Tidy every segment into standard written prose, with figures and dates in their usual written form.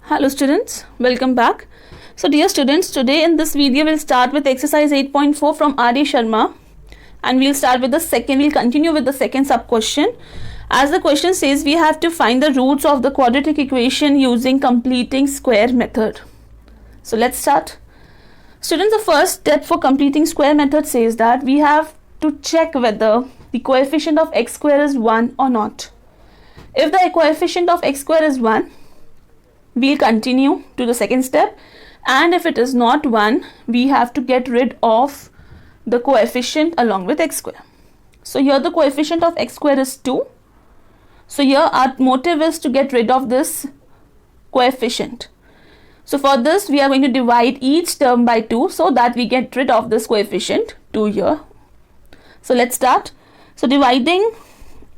Hello students, welcome back. So dear students, today in this video we'll start with exercise 8.4 from R.D. Sharma and we'll continue with the second sub question. As the question says, we have to find the roots of the quadratic equation using completing square method. So let's start. Students, the first step for completing square method says that we have to check whether the coefficient of x square is 1 or not. If the coefficient of x square is 1, we'll continue to the second step, and if it is not 1, we have to get rid of the coefficient along with x square. So here the coefficient of x square is 2. So here our motive is to get rid of this coefficient. So for this we are going to divide each term by 2 so that we get rid of this coefficient 2 here. So let's start. So dividing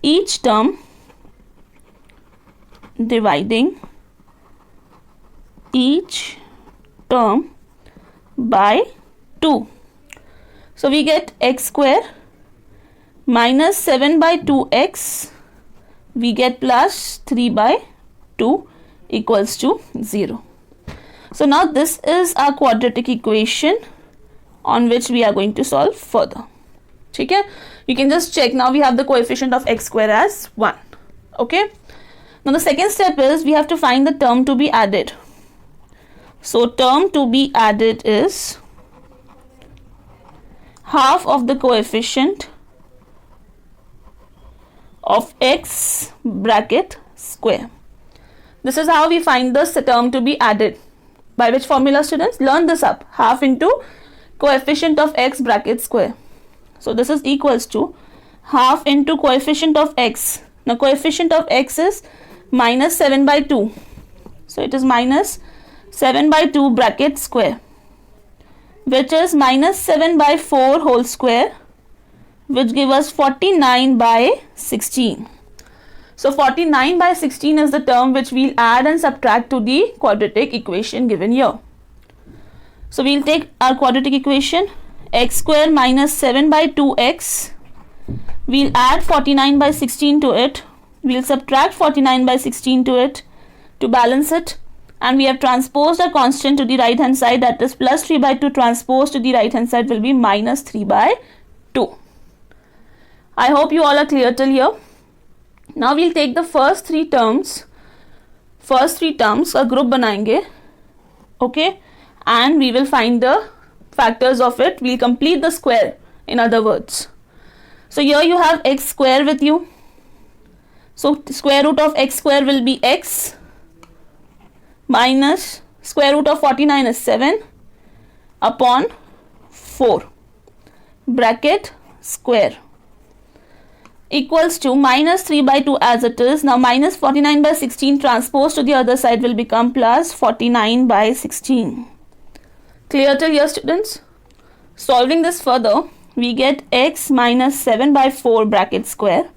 each term by 2. So we get x square minus 7 by 2x, we get plus 3 by 2 equals to 0. So now this is our quadratic equation on which we are going to solve further. Okay? You can just check. Now we have the coefficient of x square as 1. Okay? Now the second step is we have to find the term to be added. So term to be added is half of the coefficient of x bracket square. This is how we find this term to be added. By which formula, students? Learn this up. Half into coefficient of x bracket square. So this is equals to half into coefficient of x. Now coefficient of x is minus 7 by 2. So it is minus 7 by 2 bracket square, which is minus 7 by 4 whole square, which gives us 49 by 16. So 49 by 16 is the term which we'll add and subtract to the quadratic equation given here. So we'll take our quadratic equation, x square minus 7 by 2x. We'll add 49 by 16 to it. We'll subtract 49 by 16 to it to balance it, and we have transposed a constant to the right hand side, that is plus 3 by 2 transposed to the right hand side will be minus 3 by 2. I hope you all are clear till here. Now we'll take the first three terms a group बनाएंगे, okay, and we will find the factors of it. We'll complete the square, in other words. So here you have x square with you. So square root of x square will be x minus square root of 49 is 7 upon 4 bracket square equals to minus 3 by 2 as it is. Now minus 49 by 16 transposed to the other side will become plus 49 by 16. Clear till here, students? Solving this further, we get x minus 7 by 4 bracket square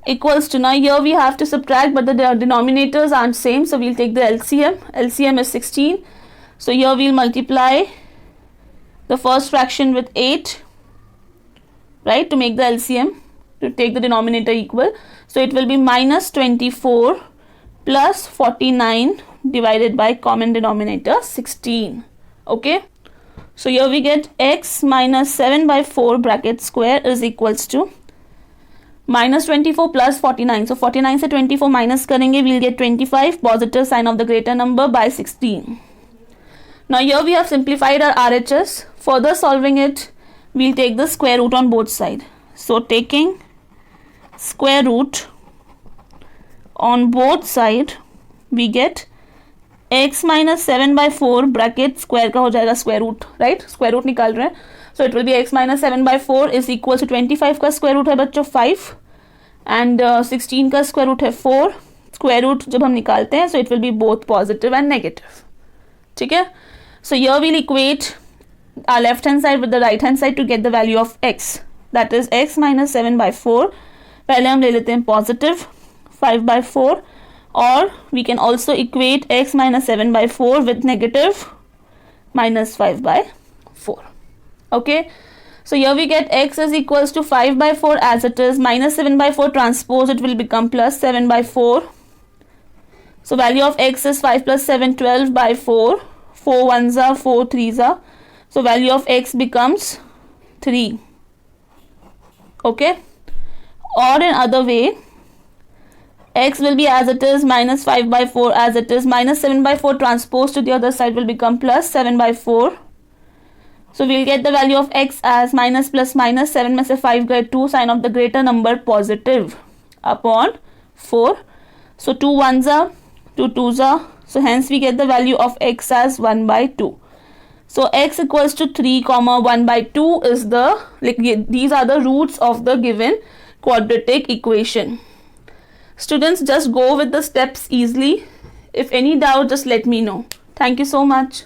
equals to, now here we have to subtract but the denominators aren't same, so we'll take the LCM. LCM is 16. So here we'll multiply the first fraction with 8, right, to make the LCM, to take the denominator equal. So it will be minus 24 plus 49 divided by common denominator 16. Okay. So here we get x minus 7 by 4 bracket square is equals to minus 24 plus 49. So 49 से 24 minus करेंगे, we'll get 25, positive sign of the greater number, by 16. Now here we have simplified our RHS. Further solving it, we'll take the square root on both sides. So taking square root on both sides, we get x minus 7 by 4 bracket square का हो जाएगा square root, right? Square root निकाल रहे हैं. So it will be x minus 7 by 4 is equal to 25 का square root है बच्चों 5 and 16 का square root है 4. Square root जब हम निकालते हैं, so it will be both positive and negative. ठीक है? So here we'll equate our left hand side with the right hand side to get the value of x. That is x minus 7 by 4. पहले हम ले लेते हैं positive 5 by 4, or we can also equate x minus 7 by 4 with negative minus 5 by 4. Okay, so here we get x is equals to 5 by 4 as it is, minus 7 by 4 transpose, it will become plus 7 by 4. So value of x is 5 plus 7, 12 by 4. 4 ones are 4 threes are. So value of x becomes 3. Okay. Or in other way, x will be as it is, minus 5 by 4 as it is, minus 7 by 4 transpose to the other side will become plus 7 by 4. So we'll get the value of x as minus plus minus, 7 में से 5 गए 2, sign of the greater number positive upon 4. So 2 ones are, 2 twos are. So hence we get the value of x as 1 by 2. So x equals to 3 comma 1 by 2 is the, like, these are the roots of the given quadratic equation. Students, just go with the steps easily. If any doubt, just let me know. Thank you so much.